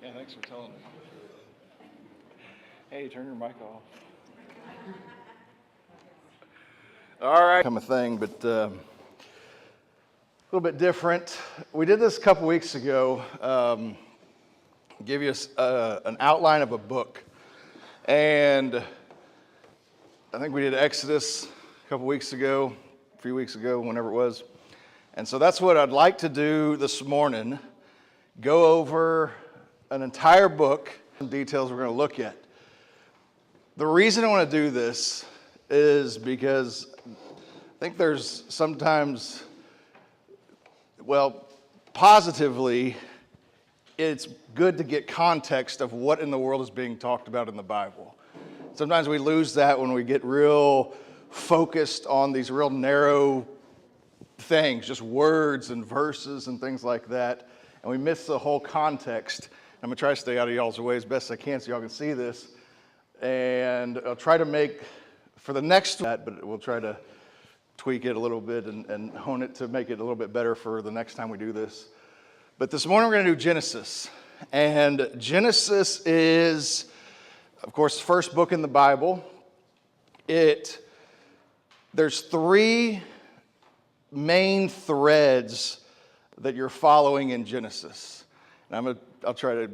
Yeah, thanks for telling me. Hey, turn your mic off. All right. Come a thing, but a little bit different. We did this a couple weeks ago. Give you an outline of a book. And I think we did Exodus a couple weeks ago, a few weeks ago, whenever it was. And so that's what I'd like to do this morning. Go over an entire book, some details we're going to look at. The reason I want to do this is because I think there's sometimes, positively, it's good to get context of what in the world is being talked about in the Bible. Sometimes we lose that when we get real focused on these real narrow things, just words and verses and things like that, and we miss the whole context. I'm going to try to stay out of y'all's way as best I can so y'all can see this. And I'll try to make, for the next but we'll try to tweak it a little bit and hone it to make it a little bit better for the next time we do this. But this morning we're going to do Genesis. And Genesis is, of course, the first book in the Bible. There's three main threads that you're following in Genesis. And I'll try to,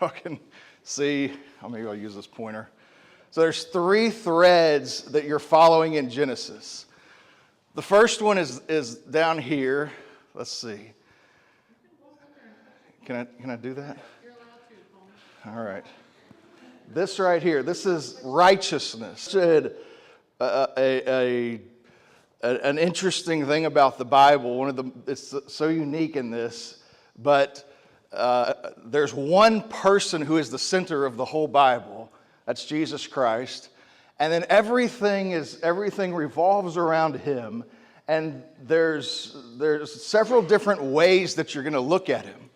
y'all can see, maybe I'll use this pointer. So there's three threads that you're following in Genesis. The first one is down here. Let's see. Can I do that? You're allowed to, Paul. All right. This right here, this is righteousness. An interesting thing about the Bible, it's so unique in this, but there's one person who is the center of the whole Bible. That's Jesus Christ. And then everything revolves around him. And there's several different ways that you're going to look at him.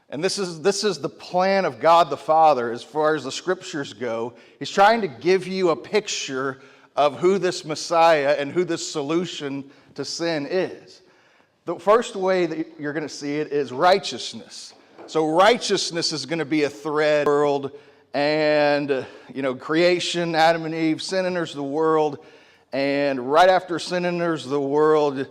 And this is the plan of God the Father as far as the scriptures go. He's trying to give you a picture of who this Messiah and who this solution to sin is. The first way that you're going to see it is righteousness. So righteousness is going to be a thread in the world and, creation, Adam and Eve, sin enters the world. And right after sin enters the world,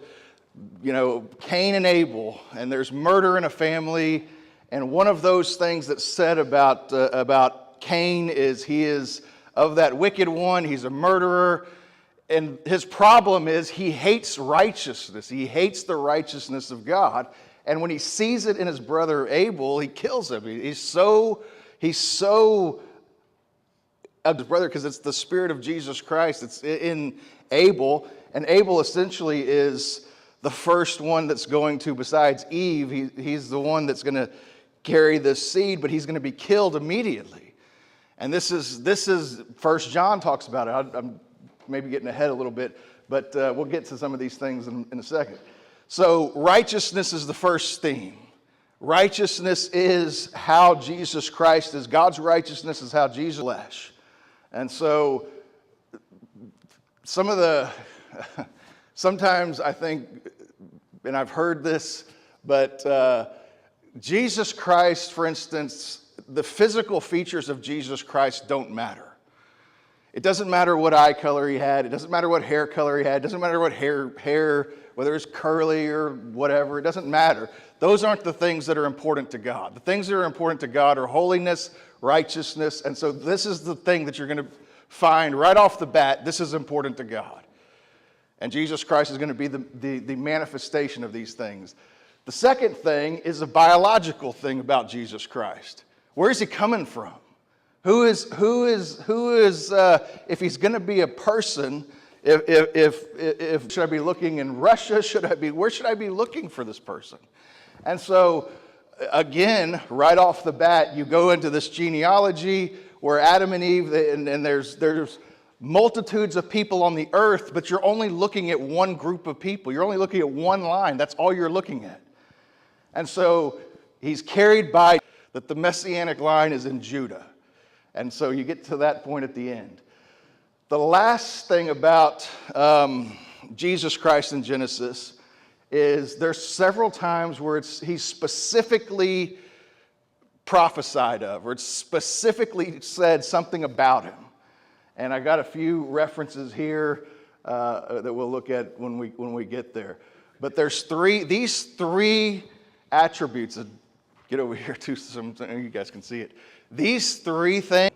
Cain and Abel, and there's murder in a family. And one of those things that's said about Cain is he is of that wicked one. He's a murderer. And his problem is he hates righteousness. He hates the righteousness of God. And when he sees it in his brother Abel, he kills him. He's so of his brother, because it's the Spirit of Jesus Christ. It's in Abel. And Abel essentially is the first one that's going to, besides Eve, he's the one that's going to carry this seed, but he's going to be killed immediately. And this is 1 John talks about it. I'm maybe getting ahead a little bit, but we'll get to some of these things in a second. So righteousness is the first theme. Righteousness is how Jesus Christ is. God's righteousness is how Jesus is flesh. And so sometimes I think, and I've heard this, but Jesus Christ, for instance, the physical features of Jesus Christ don't matter. It doesn't matter what eye color he had. It doesn't matter what hair color he had. It doesn't matter what hair, whether it's curly or whatever. It doesn't matter. Those aren't the things that are important to God. The things that are important to God are holiness, righteousness. And so this is the thing that you're going to find right off the bat. This is important to God. And Jesus Christ is going to be the manifestation of these things. The second thing is a biological thing about Jesus Christ. Where is he coming from? Who is if he's going to be a person, if should I be looking in Russia? Where should I be looking for this person? And so, again, right off the bat, you go into this genealogy where Adam and Eve, and there's multitudes of people on the earth, but you're only looking at one group of people. You're only looking at one line. That's all you're looking at. And so he's carried by that the Messianic line is in Judah. And so you get to that point at the end. The last thing about Jesus Christ in Genesis is there's several times where he's specifically prophesied of, or it's specifically said something about him. And I got a few references here that we'll look at when we get there. But there's these three attributes. Get over here too, so you guys can see it. These three things,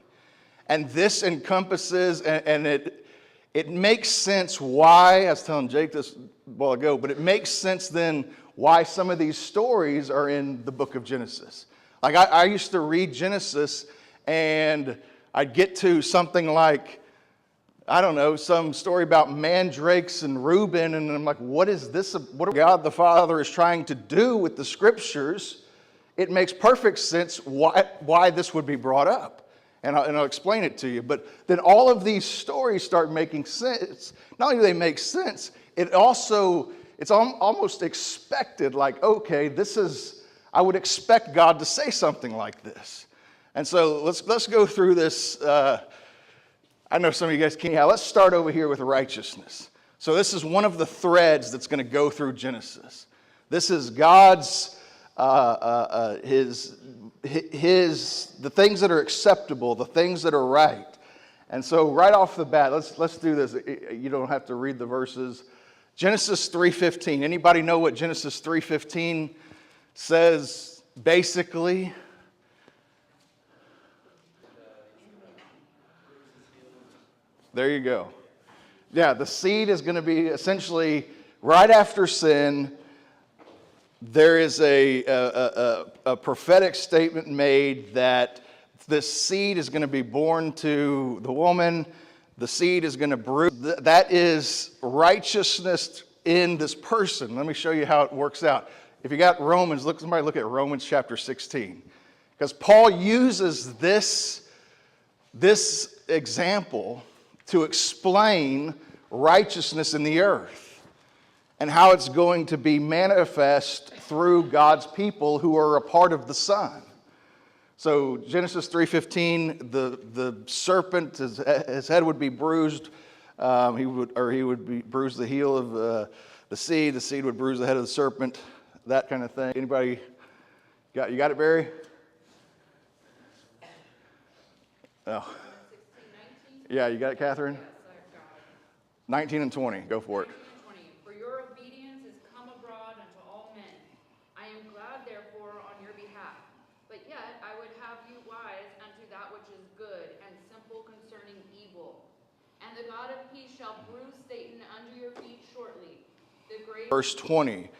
and this encompasses, and it makes sense why, I was telling Jake this a while ago, but it makes sense then why some of these stories are in the book of Genesis. Like I used to read Genesis, and I'd get to something like, I don't know, some story about mandrakes and Reuben, and I'm like, what is this? What God the Father is trying to do with the scriptures? It makes perfect sense why this would be brought up. And I'll explain it to you. But then all of these stories start making sense. Not only do they make sense, it's almost expected, like, okay, I would expect God to say something like this. And so let's go through this. I know some of you guys can't. Let's start over here with righteousness. So this is one of the threads that's going to go through Genesis. This is God's the things that are acceptable, the things that are right. And so right off the bat, let's do this. You don't have to read the verses. Genesis 3:15. Anybody know what Genesis 3:15 says basically? There you go. Yeah, the seed is going to be essentially right after sin. There is a prophetic statement made that this seed is going to be born to the woman. The seed is going to bruise. That is righteousness in this person. Let me show you how it works out. If you got Romans, somebody look at Romans chapter 16. Because Paul uses this example to explain righteousness in the earth and how it's going to be manifest through God's people who are a part of the Son. So Genesis 3:15, the serpent, his head would be bruised. He would bruise the heel of the seed. The seed would bruise the head of the serpent. That kind of thing. Anybody you got it, Barry? Oh, 16, 19? yeah, you got it, Catherine? Yes, I've got it. 19 and 20, go for it. 19 and 20. For your obedience is come abroad unto all men. I am glad therefore on your behalf. But yet I would have you wise unto that which is good, and simple concerning evil. And the God of peace shall bruise Satan under your feet shortly. The great Verse 20,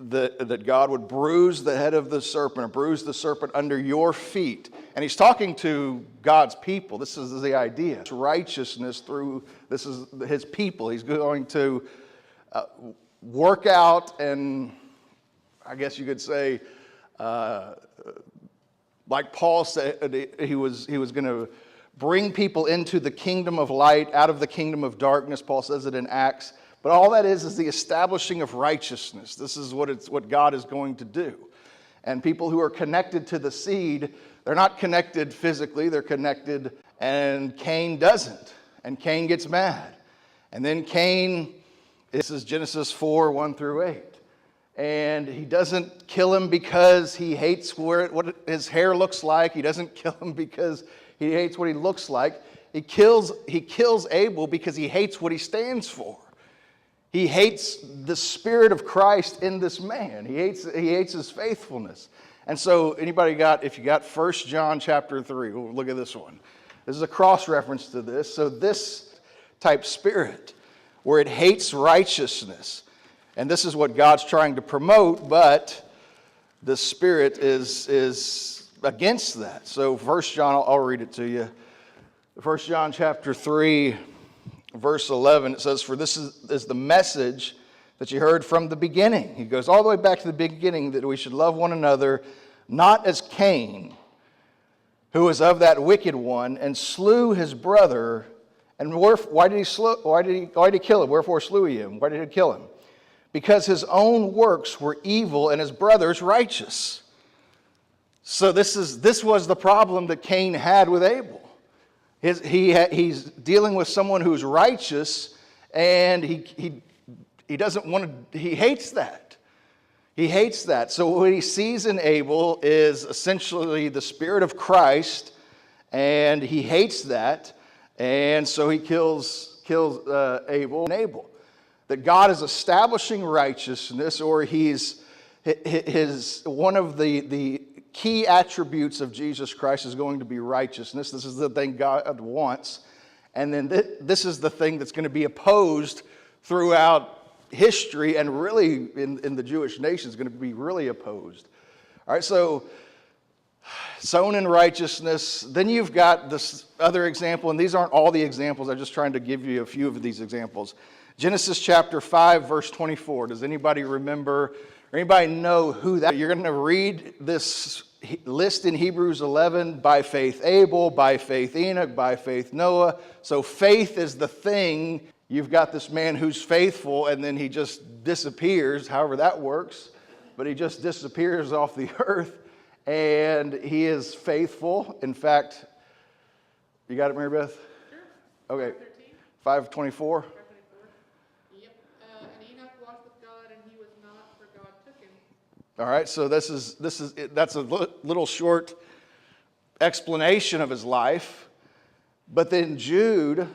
that God would bruise the head of the serpent, or bruise the serpent under your feet. And he's talking to God's people. This is the idea. It's righteousness through, this is his people. He's going to work out, and I guess you could say, like Paul said, he was going to bring people into the kingdom of light, out of the kingdom of darkness. Paul says it in Acts. But all that is the establishing of righteousness. This is what God is going to do. And people who are connected to the seed, they're not connected physically, they're connected, and Cain doesn't. And Cain gets mad. And then Cain, this is Genesis 4, 1 through 8. And he doesn't kill him because he hates what his hair looks like. He doesn't kill him because he hates what he looks like. He kills Abel because he hates what he stands for. He hates the Spirit of Christ in this man. He hates his faithfulness. And so if you got 1 John chapter 3, look at this one. This is a cross-reference to this. So this type spirit, where it hates righteousness, and this is what God's trying to promote, but the Spirit is against that. So 1 John, I'll read it to you. 1 John chapter 3, verse 11, it says, "For this is the message that you heard from the beginning." He goes all the way back to the beginning, that we should love one another, not as Cain, who was of that wicked one, and slew his brother. And why did he kill him? Wherefore slew he him? Why did he kill him? Because his own works were evil and his brother's righteous. So this was the problem that Cain had with Abel. He's dealing with someone who's righteous, and he doesn't want to. He hates that. He hates that. So what he sees in Abel is essentially the Spirit of Christ, and he hates that, and so he kills Abel. And Abel, that God is establishing righteousness, or he's one of the key attributes of Jesus Christ is going to be righteousness. This is the thing God wants. And then this is the thing that's going to be opposed throughout history, and really in the Jewish nation is going to be really opposed. All right, so sown in righteousness. Then you've got this other example, and these aren't all the examples. I'm just trying to give you a few of these examples. Genesis chapter 5, verse 24. Does anybody remember, or anybody know who that is? You're going to read this list in Hebrews 11, by faith Abel, by faith Enoch, by faith Noah. So faith is the thing. You've got this man who's faithful, and then he just disappears, however that works. But he just disappears off the earth, and he is faithful. In fact, you got it, Mary Beth? Sure. Okay, 5:24. Yep. And Enoch walked with God, and he was not, for God took him. All right, so that's a little short explanation of his life. But then Jude,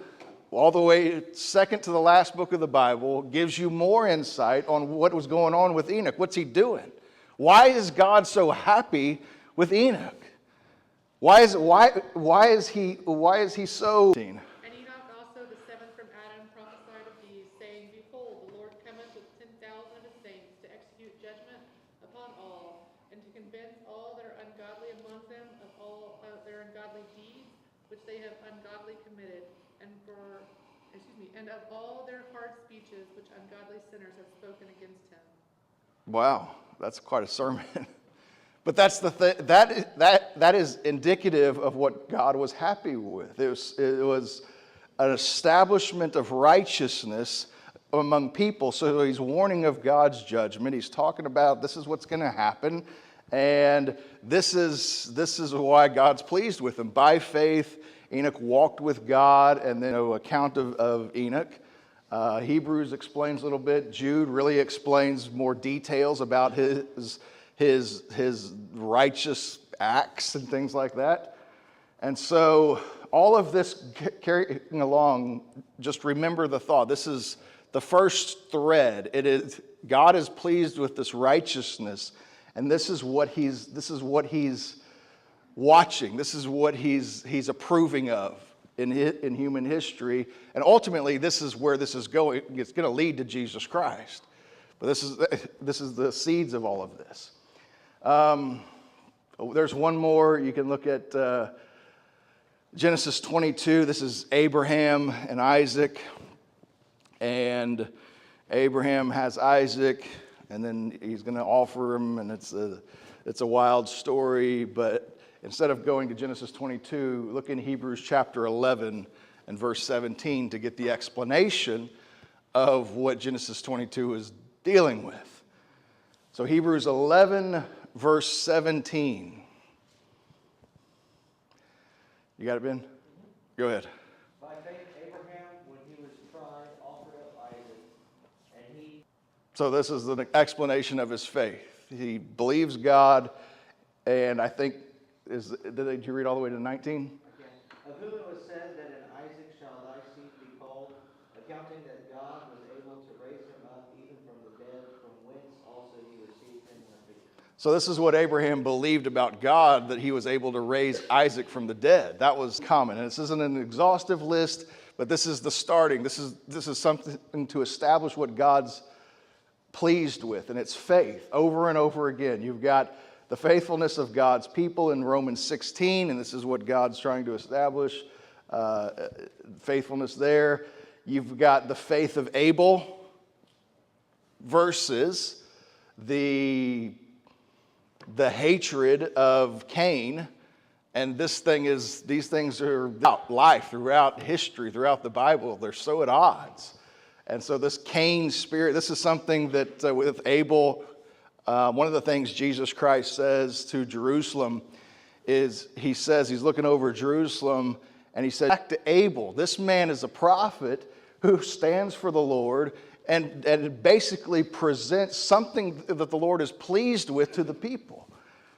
all the way second to the last book of the Bible, gives you more insight on what was going on with Enoch. What's he doing? Why is God so happy with Enoch? Why is he so? And Enoch also, the seventh from Adam, prophesied of these, saying, Behold, the Lord cometh with 10,000 of his saints to execute judgment upon all, and to convince all that are ungodly among them of all of their ungodly deeds, which they have ungodly committed, and of all their hard speeches, which ungodly sinners have spoken against him. Wow, that's quite a sermon. But that's that is indicative of what God was happy with. It was an establishment of righteousness among people. So he's warning of God's judgment. He's talking about this is what's going to happen, and this is why God's pleased with him. By faith, Enoch walked with God, and then an account of Enoch. Hebrews explains a little bit. Jude really explains more details about his righteous acts and things like that. And so all of this carrying along, just remember the thought. This is the first thread. It is God is pleased with this righteousness, and this is what he's watching. This is what he's approving of in human history. And ultimately, this is where this is going. It's going to lead to Jesus Christ. But this is the seeds of all of this. There's one more. You can look at Genesis 22. This is Abraham and Isaac. And Abraham has Isaac, and then he's going to offer him, and it's a wild story. But instead of going to Genesis 22, look in Hebrews chapter 11 and verse 17 to get the explanation of what Genesis 22 is dealing with. So Hebrews 11, verse 17. You got it, Ben? Go ahead. By faith, Abraham, when he was tried, offered up Isaac, and he... So this is the explanation of his faith. He believes God, and I think, did you read all the way to 19? Okay. Of whom it was said that in Isaac shall thy seed be called, accounting that God was able to raise him up even from the dead, from whence also he received him in faith. So this is what Abraham believed about God, that he was able to raise Isaac from the dead. That was common. And this isn't an exhaustive list, but this is the starting. This is something to establish what God's pleased with, and it's faith over and over again. You've got the faithfulness of God's people in Romans 16, and this is what God's trying to establish, faithfulness there. You've got the faith of Abel versus the hatred of Cain. And these things are throughout life, throughout history, throughout the Bible. They're so at odds. And so this Cain spirit, this is something that with Abel, one of the things Jesus Christ says to Jerusalem is, he says, he's looking over Jerusalem, and he said, back to Abel, this man is a prophet who stands for the Lord and basically presents something that the Lord is pleased with to the people.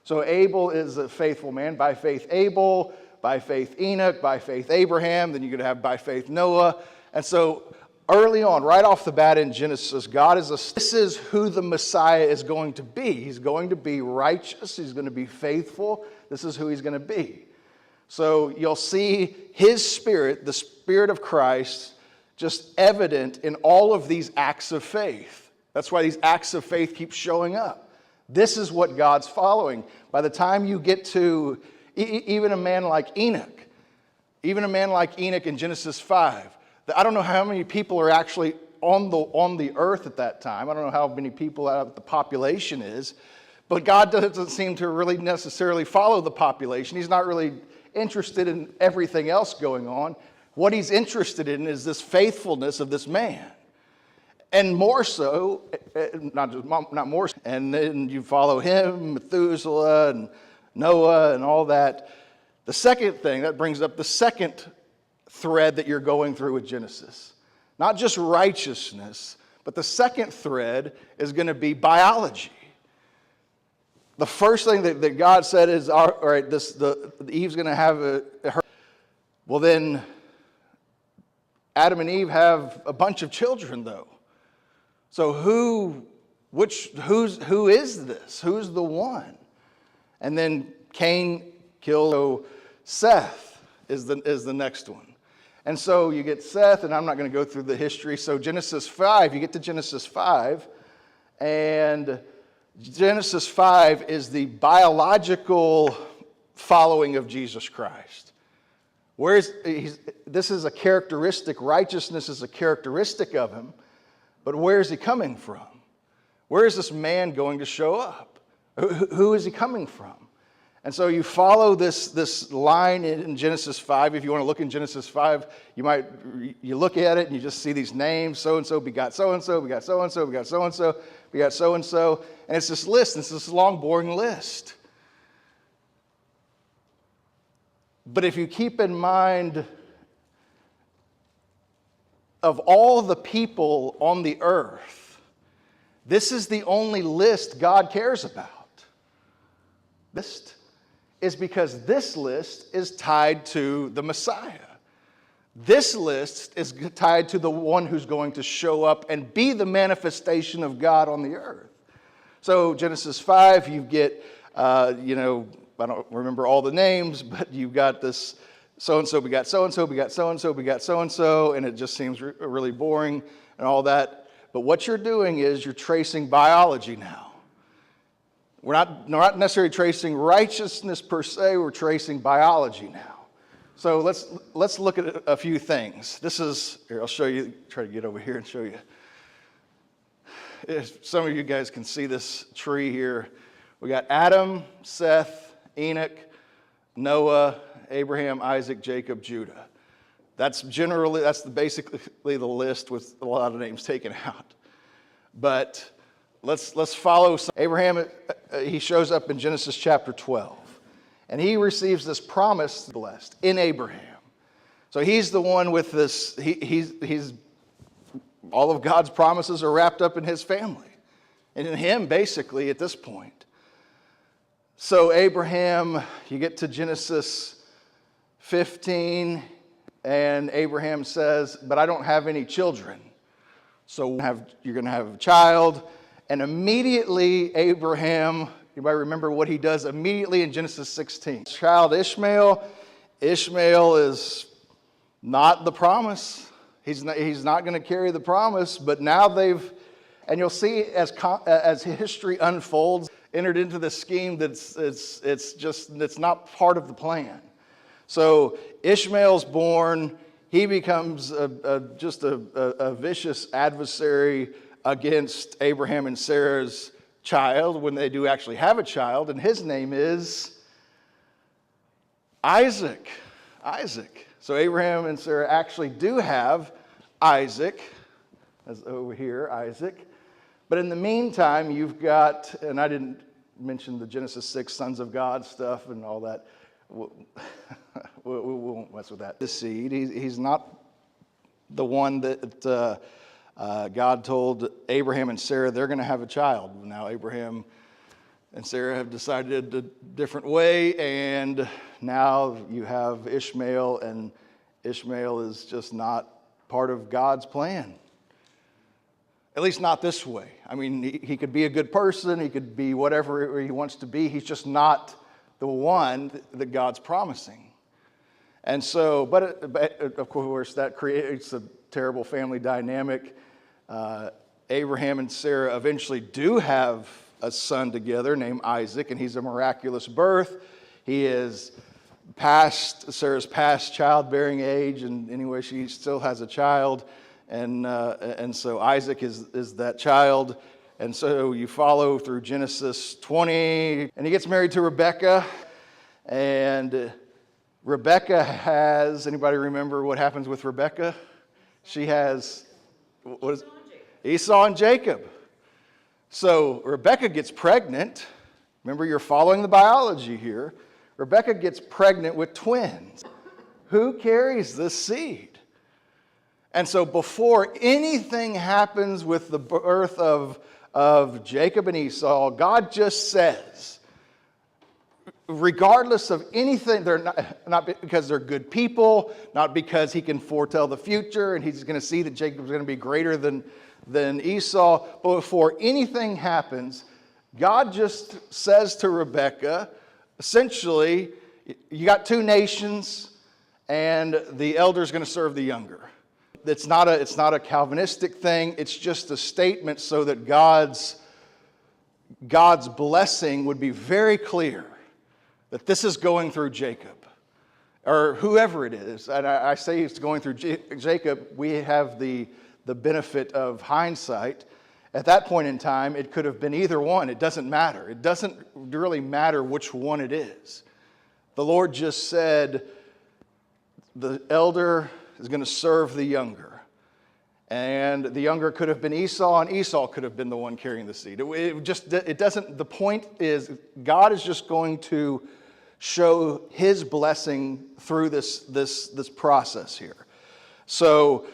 So Abel is a faithful man. By faith Abel, by faith Enoch, by faith Abraham, then you're going to have by faith Noah. And so early on, right off the bat in Genesis, this is who the Messiah is going to be. He's going to be righteous. He's going to be faithful. This is who he's going to be. So you'll see his spirit, the Spirit of Christ, just evident in all of these acts of faith. That's why these acts of faith keep showing up. This is what God's following. By the time you get to even a man like Enoch in Genesis 5, I don't know how many people are actually on the earth at that time. I don't know how many people the population is, but God doesn't seem to really necessarily follow the population. He's not really interested in everything else going on. What he's interested in is this faithfulness of this man. And more so, not more so, and then you follow him, Methuselah and Noah and all that. The second thing, that brings up the second thread that you're going through with Genesis. Not just righteousness, but the second thread is going to be biology. The first thing that God said is, all right, Eve's going to have her. Well, then Adam and Eve have a bunch of children, though. So who is this? Who's the one? And then Cain killed. So Seth is the next one. And so you get Seth, and I'm not going to go through the history. So Genesis 5, you get to Genesis 5, and Genesis 5 is the biological following of Jesus Christ. This is a characteristic, righteousness is a characteristic of him, but where is he coming from? Where is this man going to show up? Who is he coming from? And so you follow this line in Genesis 5. If you want to look in Genesis 5, you look at it and you just see these names. So-and-so begot so-and-so, begot so-and-so, begot so-and-so, begot so-and-so. And it's this list. It's this long, boring list. But if you keep in mind of all the people on the earth, this is the only list God cares about. is because this list is tied to the Messiah. This list is tied to the one who's going to show up and be the manifestation of God on the earth. So Genesis 5, you get, I don't remember all the names, but you've got this so-and-so begot so-and-so begot so-and-so begot so-and-so, and it just seems really boring and all that. But what you're doing is you're tracing biology now. We're not necessarily tracing righteousness per se, we're tracing biology now. So let's look at a few things. Here, I'll show you, try to get over here and show you. If some of you guys can see this tree here. We got Adam, Seth, Enoch, Noah, Abraham, Isaac, Jacob, Judah. That's basically the list with a lot of names taken out. But let's follow Abraham. He shows up in Genesis chapter 12. And he receives this promise blessed in Abraham. So he's the one with this, he's all of God's promises are wrapped up in his family. And in him, basically, at this point. So Abraham, you get to Genesis 15, and Abraham says, but I don't have any children. So you're going to have a child. And immediately Abraham, anybody remember what he does immediately in Genesis 16? Child Ishmael. Ishmael is not the promise. He's not going to carry the promise, but now and you'll see as history unfolds, entered into the scheme that's it's not part of the plan. So Ishmael's born. He becomes just a vicious adversary against Abraham and Sarah's child when they do actually have a child, and his name is Isaac. So Abraham and Sarah actually do have Isaac, as over here, Isaac. But in the meantime, you've got, and I didn't mention the Genesis 6 sons of God stuff and all that. We won't mess with that. The seed, he's not the one that God told Abraham and Sarah they're going to have a child. Now Abraham and Sarah have decided a different way, and now you have Ishmael, and Ishmael is just not part of God's plan. At least not this way. I mean, he could be a good person, he could be whatever he wants to be, he's just not the one that God's promising. And so, but of course, that creates a terrible family dynamic. Abraham and Sarah eventually do have a son together named Isaac, and he's a miraculous birth. He is Sarah's past childbearing age, and anyway, she still has a child, and so Isaac is that child. And so you follow through Genesis 20, and he gets married to Rebekah, and Rebekah has, anybody remember what happens with Rebekah? She has, what is Esau and Jacob. So Rebekah gets pregnant. Remember, you're following the biology here. Rebekah gets pregnant with twins. Who carries this seed? And so before anything happens with the birth of Jacob and Esau, God just says, regardless of anything, they're not because they're good people, not because he can foretell the future and he's going to see that Jacob's going to be greater than Esau, but before anything happens, God just says to Rebekah, essentially, you got two nations, and the elder is going to serve the younger. It's not a Calvinistic thing. It's just a statement so that God's blessing would be very clear that this is going through Jacob, or whoever it is. And I say it's going through Jacob. We have the benefit of hindsight. At that point in time, it could have been either one. It doesn't matter. It doesn't really matter which one it is. The Lord just said the elder is going to serve the younger. And the younger could have been Esau, and Esau could have been the one carrying the seed. The point is, God is just going to show his blessing through this process here. So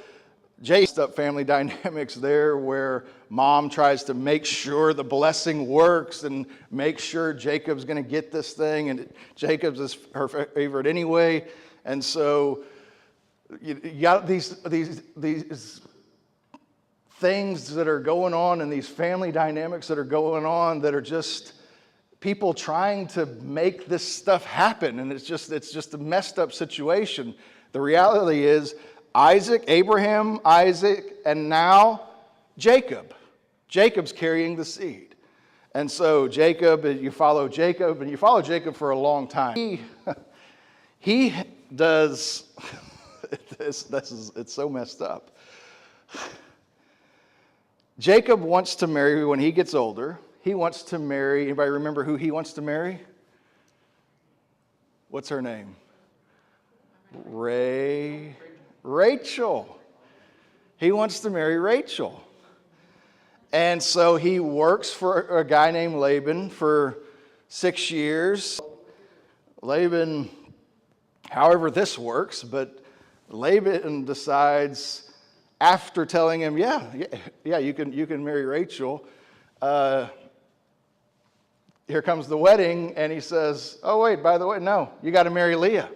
Jay's up family dynamics there where mom tries to make sure the blessing works and make sure Jacob's going to get this thing, and Jacob's is her favorite anyway. And so you got these things that are going on and these family dynamics that are going on that are just people trying to make this stuff happen, and it's just a messed up situation. The reality is Abraham, Isaac, and now Jacob. Jacob's carrying the seed. And so Jacob, you follow Jacob, and you follow Jacob for a long time. He does, it's so messed up. Jacob wants to marry when he gets older. He wants to marry, anybody remember who he wants to marry? What's her name? Rachel. He wants to marry Rachel. And so he works for a guy named Laban for 6 years. Laban, however this works, but Laban decides after telling him, yeah, you can marry Rachel. Here comes the wedding, and he says, oh, wait, by the way, no, you got to marry Leah.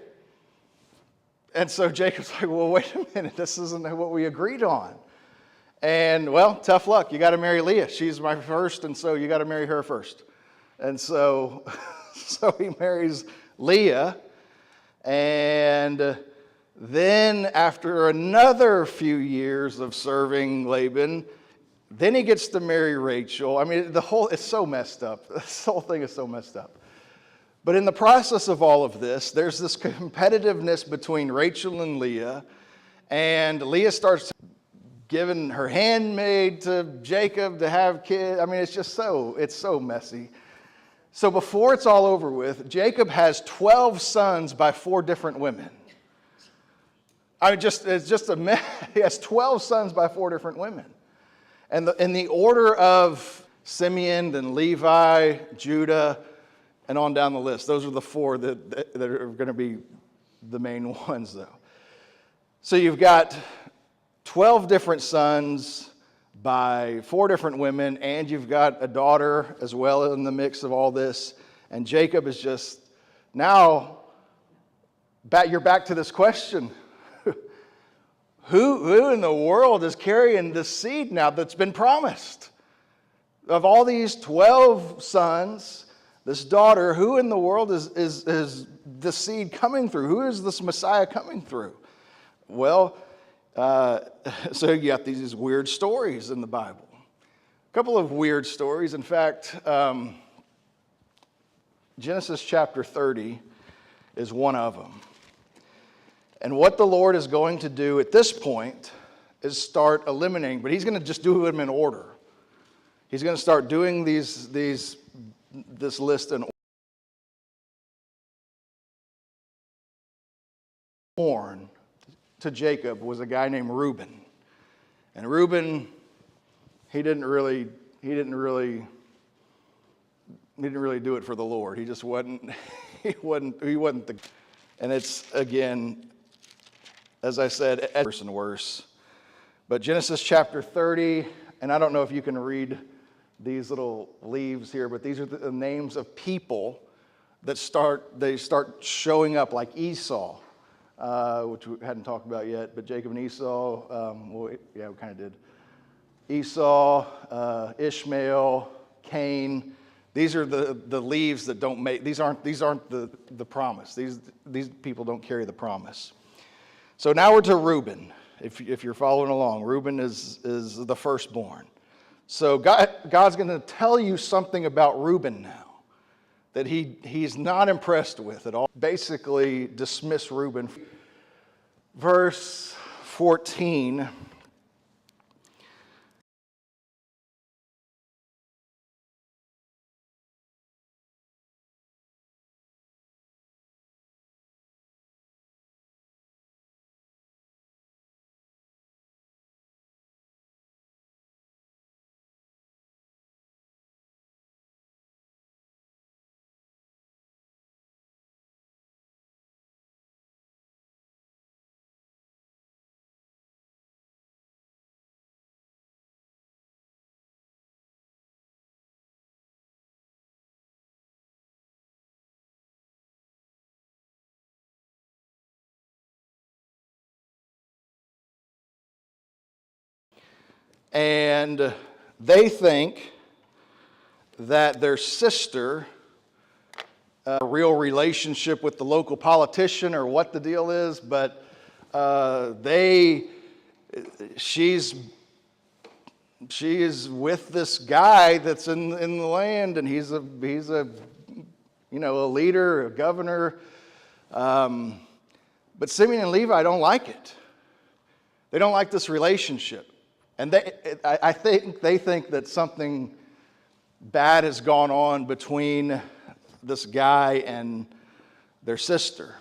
And so Jacob's like, well, wait a minute, this isn't what we agreed on. And, well, tough luck. You got to marry Leah. She's my first, and so you got to marry her first. And so, so he marries Leah. And then after another few years of serving Laban, then he gets to marry Rachel. I mean, it's so messed up. This whole thing is so messed up. But in the process of all of this, there's this competitiveness between Rachel and Leah. And Leah starts giving her handmaid to Jacob to have kids. I mean, it's so messy. So before it's all over with, Jacob has 12 sons by 4 different women. It's just a mess. He has 12 sons by 4 different women. And in the order of Simeon, then Levi, Judah, and on down the list. Those are the 4 that are going to be the main ones, though. So you've got 12 different sons by 4 different women, and you've got a daughter as well in the mix of all this. And Jacob is just, now, you're back to this question. Who in the world is carrying this seed now that's been promised? Of all these 12 sons, this daughter, who in the world is the seed coming through? Who is this Messiah coming through? Well, so you got these weird stories in the Bible. A couple of weird stories. In fact, Genesis chapter 30 is one of them. And what the Lord is going to do at this point is start eliminating, but he's going to just do them in order. He's going to start doing this list in order. Born to Jacob was a guy named Reuben. And Reuben, he didn't really do it for the Lord. He just wasn't the, and it's, again, as I said, worse and worse. But Genesis chapter 30, and I don't know if you can read these little leaves here, but these are the names of people that start showing up, like Esau, which we hadn't talked about yet, but Jacob and Esau, we kind of did. Esau, Ishmael, Cain. These are the leaves that don't make, these aren't the promise. These people don't carry the promise. So now we're to Reuben. If you're following along, Reuben is the firstborn. So God's going to tell you something about Reuben now that he's not impressed with at all. Basically, dismiss Reuben. Verse 14. And they think that their sister, a real relationship with the local politician or what the deal is, but she is with this guy that's in the land, and he's a leader, a governor. But Simeon and Levi don't like it. They don't like this relationship. And I think they think that something bad has gone on between this guy and their sister.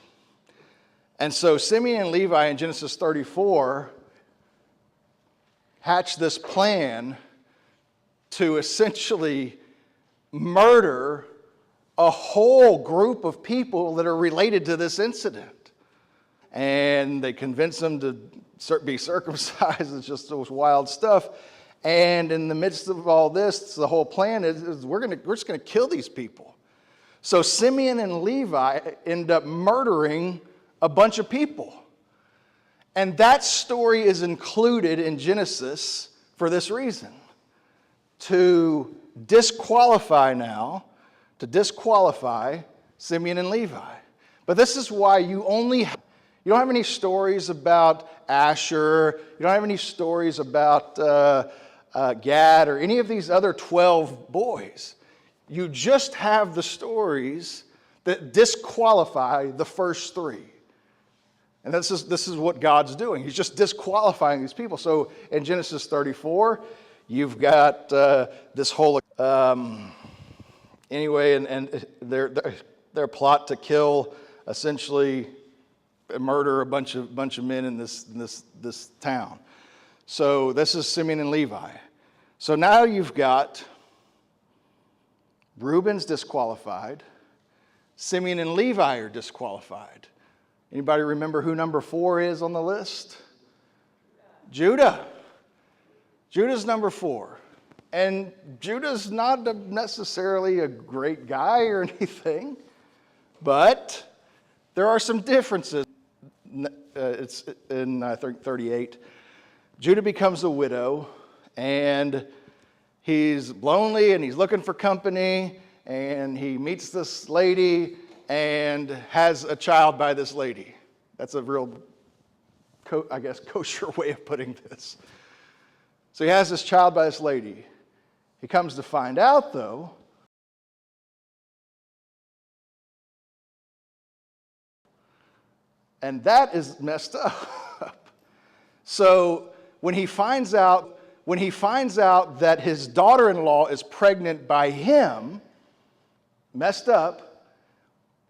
And so Simeon and Levi in Genesis 34 hatch this plan to essentially murder a whole group of people that are related to this incident. And they convince them to be circumcised. It's just those wild stuff. And in the midst of all this, the whole plan is we're just going to kill these people. So Simeon and Levi end up murdering a bunch of people. And that story is included in Genesis for this reason. To disqualify Simeon and Levi. But this is why you don't have any stories about Asher. You don't have any stories about Gad or any of these other 12 boys. You just have the stories that disqualify the first three. And this is what God's doing. He's just disqualifying these people. So in Genesis 34, you've got this whole anyway, and their plot to kill, essentially murder a bunch of men in this town. So this is Simeon and Levi. So now you've got Reuben's disqualified, Simeon and Levi are disqualified. Anybody remember who number 4 is on the list? Judah. Judah's number 4. And Judah's not necessarily a great guy or anything, but there are some differences. It's in, I think, 38. Judah becomes a widow, and he's lonely, and he's looking for company, and he meets this lady and has a child by this lady. That's a real, kosher way of putting this. So he has this child by this lady. He comes to find out, though, and that is messed up. So when he finds out that his daughter-in-law is pregnant by him, messed up,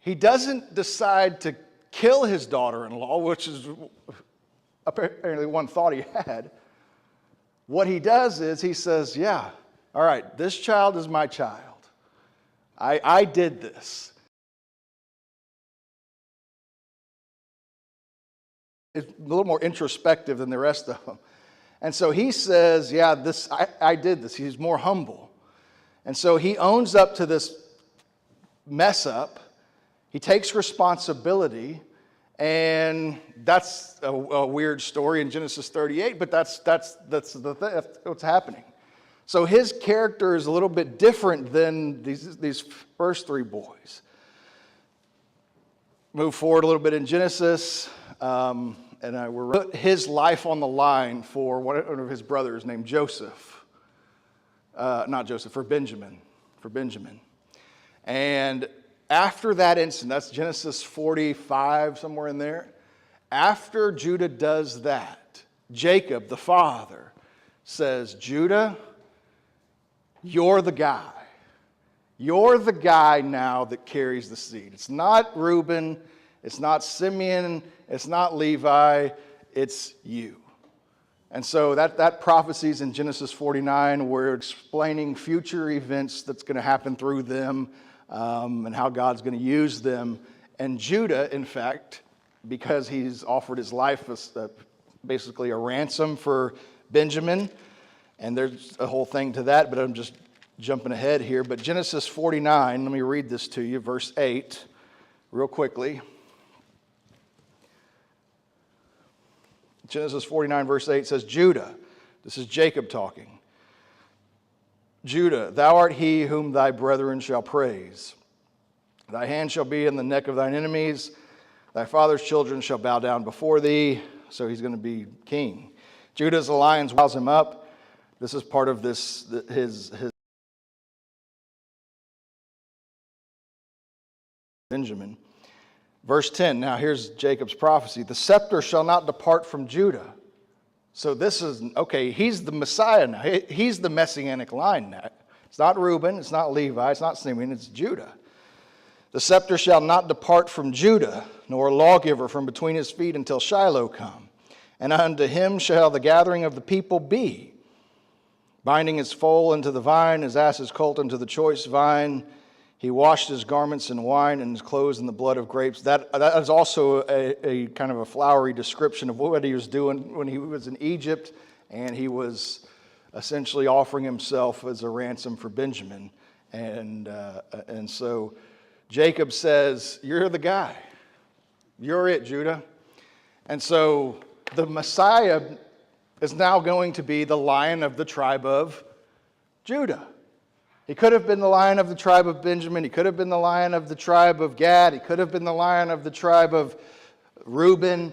he doesn't decide to kill his daughter-in-law, which is apparently one thought he had. What he does is he says, yeah, all right, this child is my child. I did this. It's a little more introspective than the rest of them. And so he says, yeah, I did this. He's more humble. And so he owns up to this mess up. He takes responsibility. And that's a weird story in Genesis 38, but that's what's happening. So his character is a little bit different than these first 3 boys. Move forward a little bit in Genesis. And we're put his life on the line for one of his brothers named Joseph. For Benjamin. And after that incident, that's Genesis 45, somewhere in there. After Judah does that, Jacob, the father, says, Judah, you're the guy. You're the guy now that carries the seed. It's not Reuben. It's not Simeon. It's not Levi. It's you. And so that prophecy's in Genesis 49. We're explaining future events that's going to happen through them. And how God's going to use them. And Judah, in fact, because he's offered his life as basically a ransom for Benjamin, and there's a whole thing to that, but I'm just jumping ahead here. But Genesis 49, let me read this to you, verse 8, real quickly. Genesis 49, verse 8 says, Judah, This is Jacob talking. Judah, thou art he whom thy brethren shall praise. Thy hand shall be in the neck of thine enemies. Thy father's children shall bow down before thee. So he's going to be king. Judah's alliance riles him up. This is part of his Benjamin. Verse 10, now here's Jacob's prophecy. The scepter shall not depart from Judah. So this is, okay, he's the Messiah now. He's the messianic line now. It's not Reuben, it's not Levi, it's not Simeon, it's Judah. The scepter shall not depart from Judah, nor a lawgiver from between his feet until Shiloh come. And unto him shall the gathering of the people be, binding his foal into the vine, his ass's colt into the choice vine. He washed his garments in wine and his clothes in the blood of grapes. That is also a kind of a flowery description of what he was doing when he was in Egypt, and he was essentially offering himself as a ransom for Benjamin. And so Jacob says, you're the guy. You're it, Judah. And so the Messiah is now going to be the Lion of the tribe of Judah. He could have been the Lion of the tribe of Benjamin. He could have been the Lion of the tribe of Gad. He could have been the Lion of the tribe of Reuben.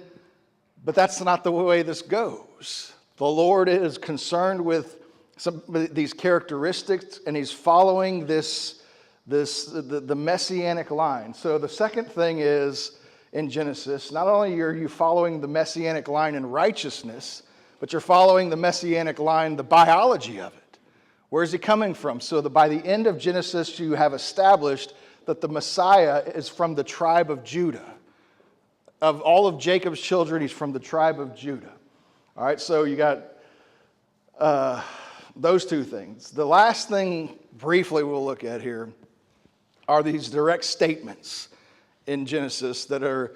But that's not the way this goes. The Lord is concerned with these characteristics, and he's following the messianic line. So the second thing is, in Genesis, not only are you following the messianic line in righteousness, but you're following the messianic line, the biology of it. Where is he coming from? So that by the end of Genesis, you have established that the Messiah is from the tribe of Judah. Of all of Jacob's children, he's from the tribe of Judah. All right, so you got those two things. The last thing, briefly, we'll look at here are these direct statements in Genesis that are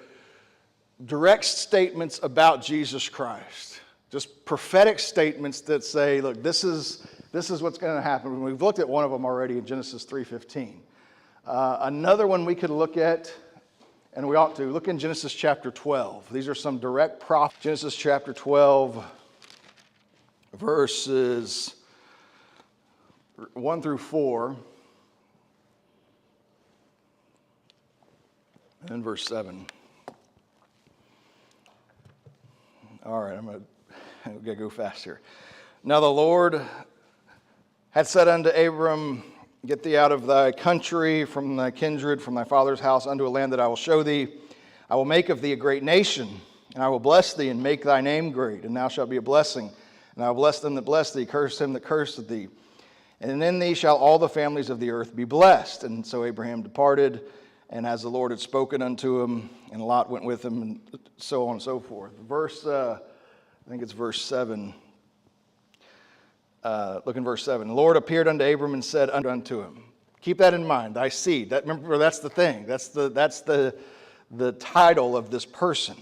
direct statements about Jesus Christ. Just prophetic statements that say, look, this is what's going to happen. We've looked at one of them already in Genesis 3:15. Another one we could look at, and we ought to, look in Genesis chapter 12. These are some direct prophecies. Genesis chapter 12, verses 1 through 4, and verse 7. All right, I'm going to go fast here. Now the Lord had said unto Abram, get thee out of thy country, from thy kindred, from thy father's house, unto a land that I will show thee. I will make of thee a great nation, and I will bless thee, and make thy name great, and thou shalt be a blessing. And I will bless them that bless thee, curse him that curseth thee. And in thee shall all the families of the earth be blessed. And so Abraham departed, and as the Lord had spoken unto him, and Lot went with him, and so on and so forth. I think it's verse 7. Look in verse 7. The Lord appeared unto Abram and said unto him, keep that in mind, thy seed. Remember, that's the thing. That's the title of this person,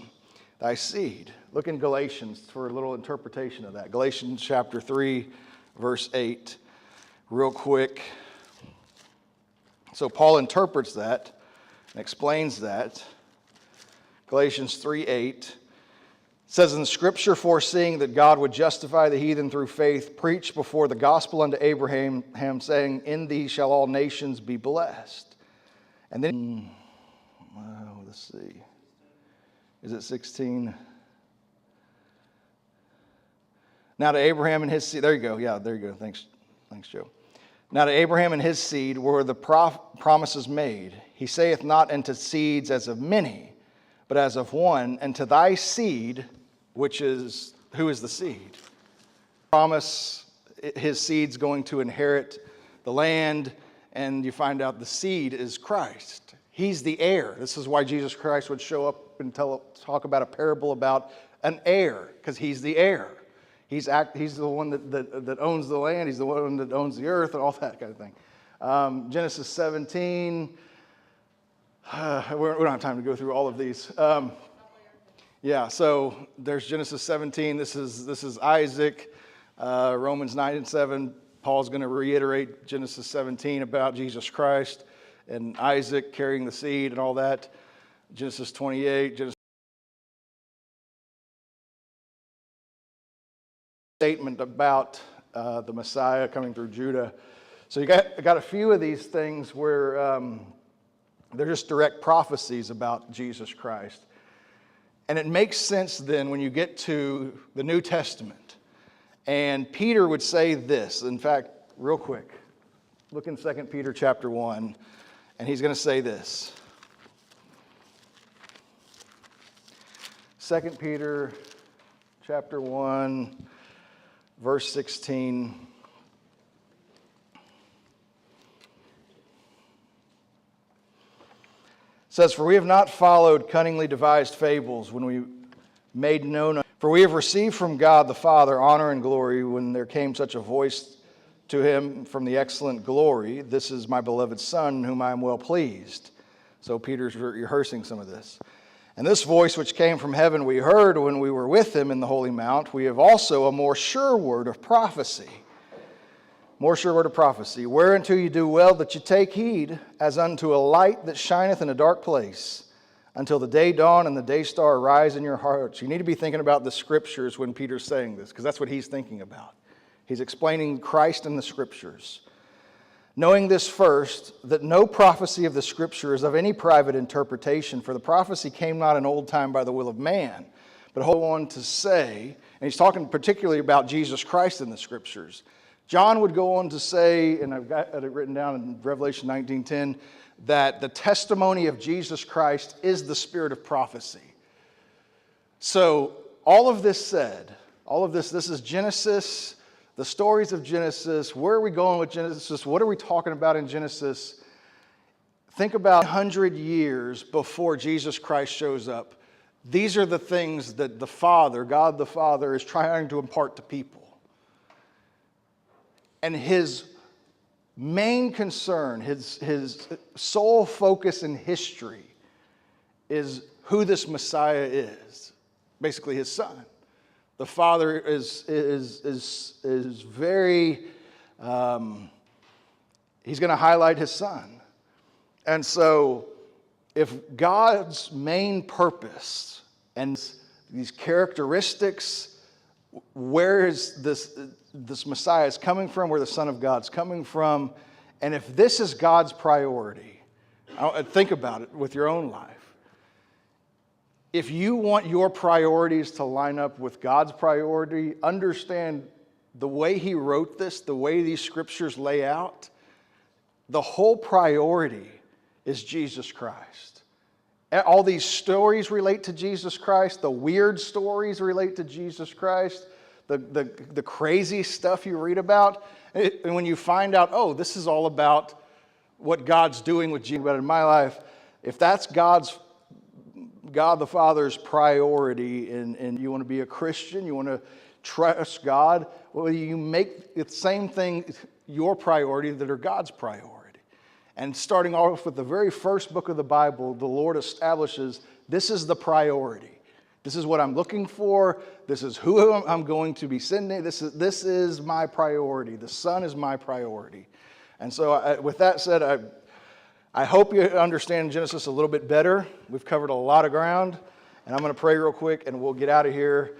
thy seed. Look in Galatians for a little interpretation of that. Galatians chapter 3, verse 8. Real quick. So Paul interprets that and explains that. Galatians 3:8. Says in the scripture, foreseeing that God would justify the heathen through faith, preached before the gospel unto Abraham, saying, in thee shall all nations be blessed. And then, let's see, is it 16? Now to Abraham and his seed, there you go, yeah, there you go, thanks Joe. Now to Abraham and his seed were the promises made. He saith not unto seeds as of many, but as of one, and to thy seed, which is, who is the seed? Promise, his seed's going to inherit the land, and you find out the seed is Christ. He's the heir. This is why Jesus Christ would show up and talk about a parable about an heir, because he's the heir. He's the one that owns the land. He's the one that owns the earth and all that kind of thing. Genesis 17. We don't have time to go through all of these. Yeah, so there's Genesis 17. This is Isaac. Romans 9 and 7. Paul's going to reiterate Genesis 17 about Jesus Christ and Isaac carrying the seed and all that. Genesis 28. statement about the Messiah coming through Judah. So you got a few of these things where they're just direct prophecies about Jesus Christ. And it makes sense then when you get to the New Testament. And Peter would say this. In fact, real quick, look in 2 Peter chapter 1, and he's going to say this. 2 Peter chapter 1, verse 16. Says, "For we have not followed cunningly devised fables when we made known, for we have received from God the Father honor and glory when there came such a voice to him from the excellent glory, 'This is my beloved Son, in whom I am well pleased.'" So Peter's rehearsing some of this. "And this voice which came from heaven we heard when we were with him in the holy mount. We have also a more sure word of prophecy. More sure word of prophecy, whereunto you do well that you take heed, as unto a light that shineth in a dark place, until the day dawn and the day star arise in your hearts." You need to be thinking about the scriptures when Peter's saying this, because that's what he's thinking about. He's explaining Christ in the scriptures. "Knowing this first, that no prophecy of the scripture is of any private interpretation, for the prophecy came not in old time by the will of man, but hold on to say," and he's talking particularly about Jesus Christ in the scriptures. John would go on to say, and I've got it written down in Revelation 19:10, that the testimony of Jesus Christ is the spirit of prophecy. So all of this said, this is Genesis, the stories of Genesis. Where are we going with Genesis? What are we talking about in Genesis? Think about 100 years before Jesus Christ shows up. These are the things that the Father, God the Father, is trying to impart to people. And his main concern, his sole focus in history is who this Messiah is, basically his son. The Father is very, he's going to highlight his son. And so if God's main purpose and these characteristics, where is this Messiah is coming from, where the Son of God's coming from, and if this is God's priority, think about it with your own life. If you want your priorities to line up with God's priority, understand the way he wrote this, the way these scriptures lay out, the whole priority is Jesus Christ. All these stories relate to Jesus Christ. The weird stories relate to Jesus Christ. The crazy stuff you read about. And when you find out, oh, this is all about what God's doing with Jesus. But in my life, if that's God the Father's priority, and you want to be a Christian, you want to trust God, well, you make the same thing your priority that are God's priority. And starting off with the very first book of the Bible, the Lord establishes this is the priority. This is what I'm looking for. This is who I'm going to be sending. This is my priority. The Son is my priority. And so with that said, I hope you understand Genesis a little bit better. We've covered a lot of ground. And I'm going to pray real quick and we'll get out of here.